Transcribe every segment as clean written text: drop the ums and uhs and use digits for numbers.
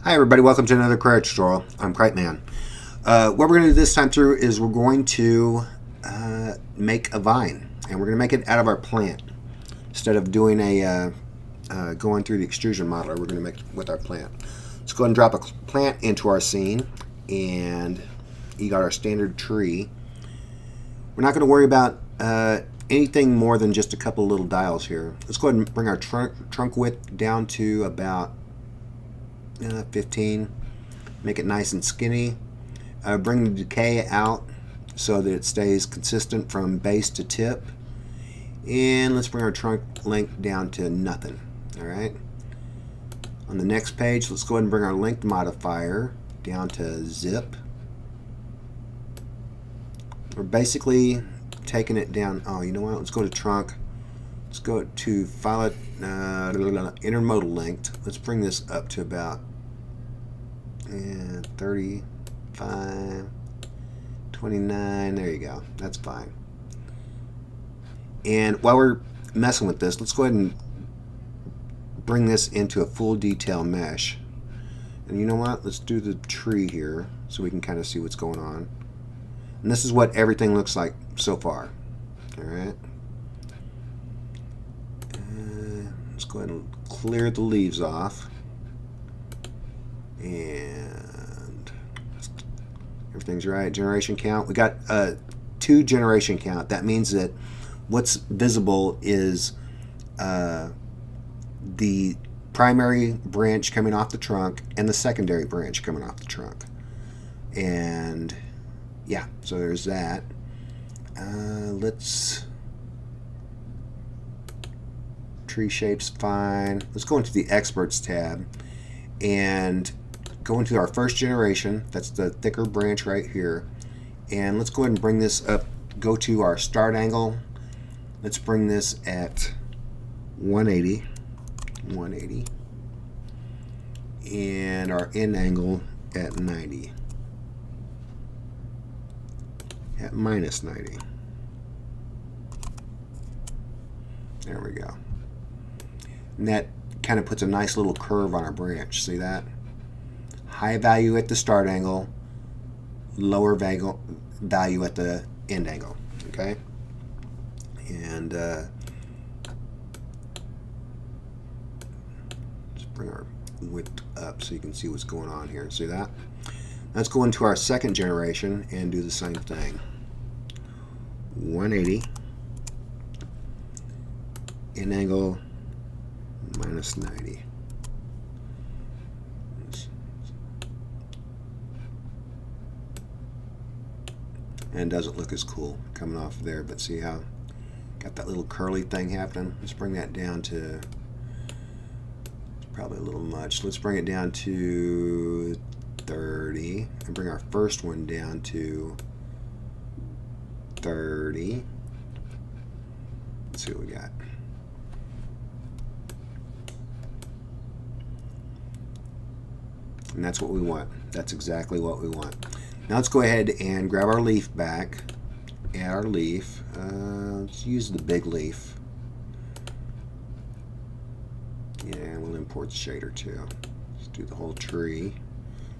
Hi everybody, welcome to another career tutorial. I'm cripeman. What we're going to do this time through is we're going to make a vine, and we're going to make it out of our plant. Instead of doing going through the extrusion modeler, we're going to make it with our plant. Let's go ahead and drop a plant into our scene, and you got our standard tree. We're not going to worry about anything more than just a couple little dials here. Let's go ahead and bring our trunk width down to about 15. Make it nice and skinny. Bring the decay out so that it stays consistent from base to tip. And let's bring our trunk length down to nothing. Alright. On the next page, let's go ahead and bring our length modifier down to zip. We're basically taking it down. Oh, you know what? Let's go to trunk. Let's go to file intermodal length. Let's bring this up to about 35, 29. There you go. That's fine. And while we're messing with this, let's go ahead and bring this into a full detail mesh. And you know what? Let's do the tree here so we can kind of see what's going on. And this is what everything looks like so far. Alright. Let's go ahead and clear the leaves off. And everything's right. Generation count. We got 2 generation count. That means that what's visible is the primary branch coming off the trunk and the secondary branch coming off the trunk. And yeah, so there's that. Let's tree shape's fine. Let's go into the experts tab and go into our first generation. That's the thicker branch right here. And let's go ahead and bring this up. Go to our start angle. Let's bring this at 180. And our end angle at 90. At minus 90. There we go. And that kind of puts a nice little curve on our branch. See that? High value at the start angle, lower value at the end angle. Okay? And let's bring our width up so you can see what's going on here. See that? Let's go into our second generation and do the same thing. 180. End angle minus 90. And it doesn't look as cool coming off of there, but see how got that little curly thing happening? Let's bring that down to, probably a little much. Let's bring it down to 30 and bring our first one down to 30. Let's see what we got. And that's what we want. That's exactly what we want. Now let's go ahead and grab our leaf back. Add our leaf. Let's use the big leaf. Yeah, we'll import the shader too. Let's do the whole tree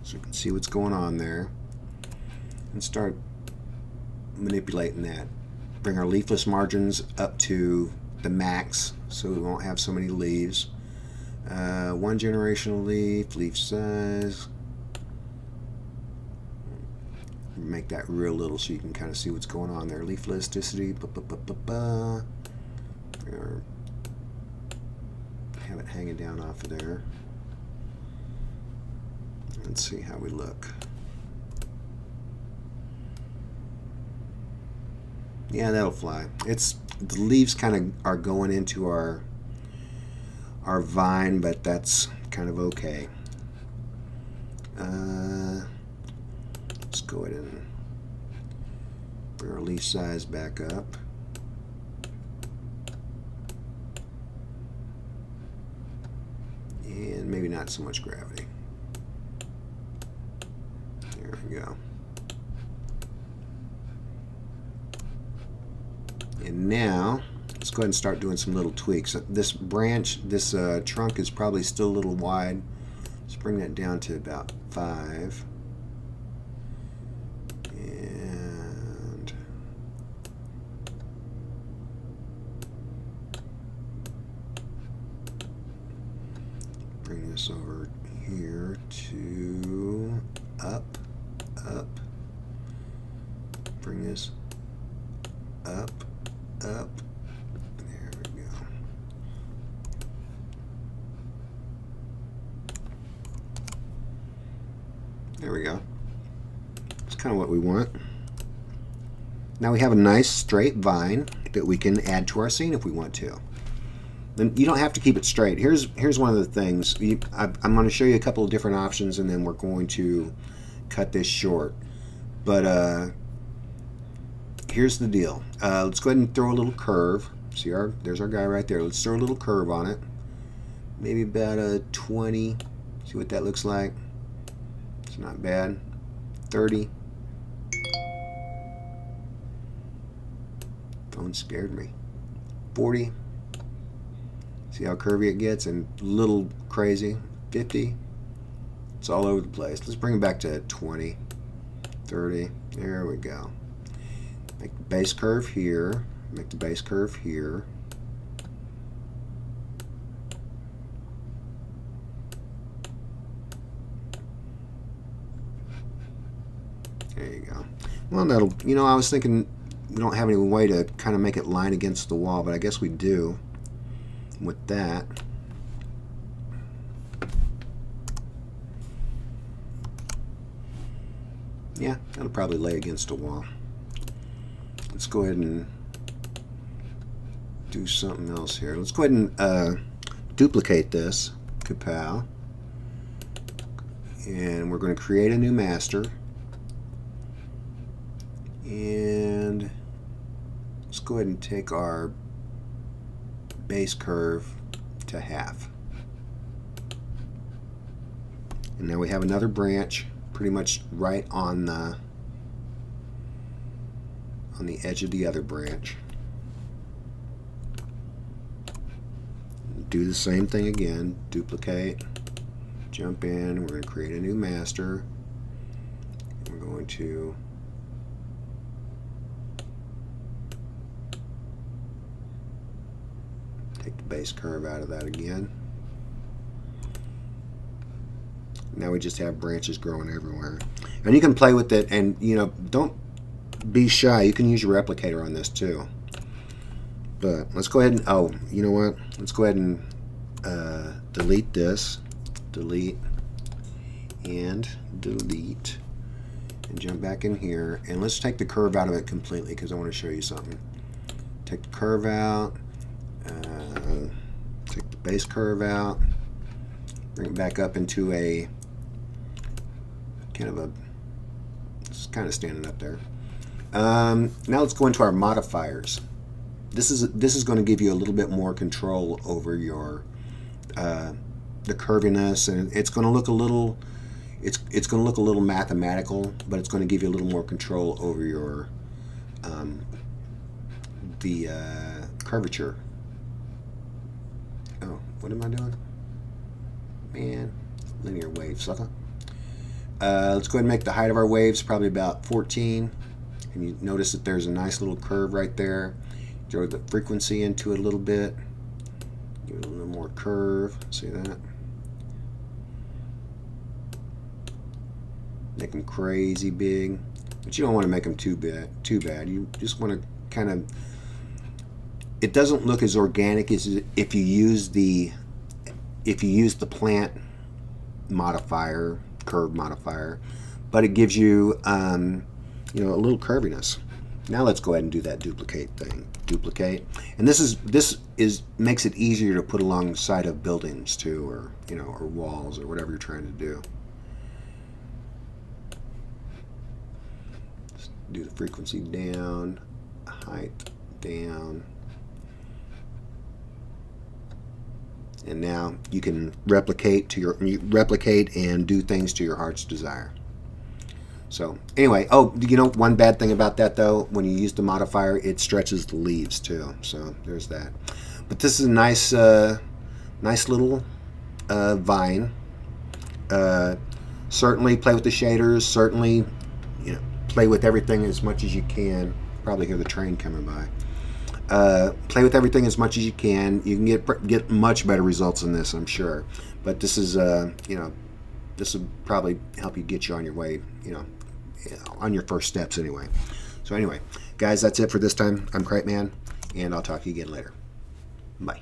so we can see what's going on there. And start manipulating that. Bring our leafless margins up to the max so we won't have so many leaves. 1 generational leaf size. Make that real little so you can kind of see what's going on there. Leaf elasticity. Have it hanging down off of there. Let's see how we look. Yeah, that'll fly. It's the leaves kind of are going into our vine, but that's kind of okay. Let's go ahead and bring our leaf size back up. And maybe not so much gravity. There we go. And now let's go ahead and start doing some little tweaks. This branch, this trunk is probably still a little wide. Let's bring that down to about 5. And bring this over here to up, up. Bring this up, up. There we go. There we go. That's kind of what we want. Now we have a nice straight vine that we can add to our scene if we want to. Then you don't have to keep it straight. Here's one of the things. I'm going to show you a couple of different options, and then we're going to cut this short. But here's the deal. Let's go ahead and throw a little curve. See, there's our guy right there. Let's throw a little curve on it. Maybe about a 20. See what that looks like. It's not bad. 30. Phone scared me. 40. See how curvy it gets and a little crazy. 50. It's all over the place. Let's bring it back to 20. 30. There we go. Make the base curve here. Make the base curve here. There you go. Well, that'll, I was thinking we don't have any way to kind of make it line against the wall, but I guess we do with that. Yeah, that'll probably lay against a wall. Let's go ahead and do something else here. Let's go ahead and duplicate this. Kapow. And we're going to create a new master. And let's go ahead and take our base curve to half. And now we have another branch pretty much right on the edge of the other branch. Do the same thing again. Duplicate, jump in, we're going to create a new master. We're going to take the base curve out of that again. Now we just have branches growing everywhere. And you can play with it, and don't be shy. You can use your replicator on this too. But let's go ahead and, oh, you know what? Let's go ahead and delete this. Delete and delete. And jump back in here. And let's take the curve out of it completely because I want to show you something. Take the curve out. Take the base curve out. Bring it back up into a it's kind of standing up there. Now let's go into our modifiers. This is going to give you a little bit more control over your the curviness, and it's going to look a little it's going to look a little mathematical, but it's going to give you a little more control over your the curvature. Oh, what am I doing? Man, linear wave, sucker. Let's go ahead and make the height of our waves probably about 14. And you notice that there's a nice little curve right there. Throw the frequency into it a little bit. Give it a little more curve. See that? Make them crazy big. But you don't want to make them too bad. You just want to kind of... It doesn't look as organic as if you use the plant modifier, curve modifier, but it gives you a little curviness. Now let's go ahead and do that duplicate thing. Duplicate, and this makes it easier to put alongside of buildings too, or or walls or whatever you're trying to do. Let's do the frequency down, height down. And now you can replicate and do things to your heart's desire. So anyway, oh, one bad thing about that though, when you use the modifier, it stretches the leaves too. So there's that. But this is a nice little vine, Certainly play with the shaders. Certainly, play with everything as much as you can. Probably hear the train coming by. Play with everything as much as you can. You can get much better results than this, I'm sure. But this is, this will probably help you get you on your way, on your first steps anyway. So anyway, guys, that's it for this time. I'm cripeman, and I'll talk to you again later. Bye.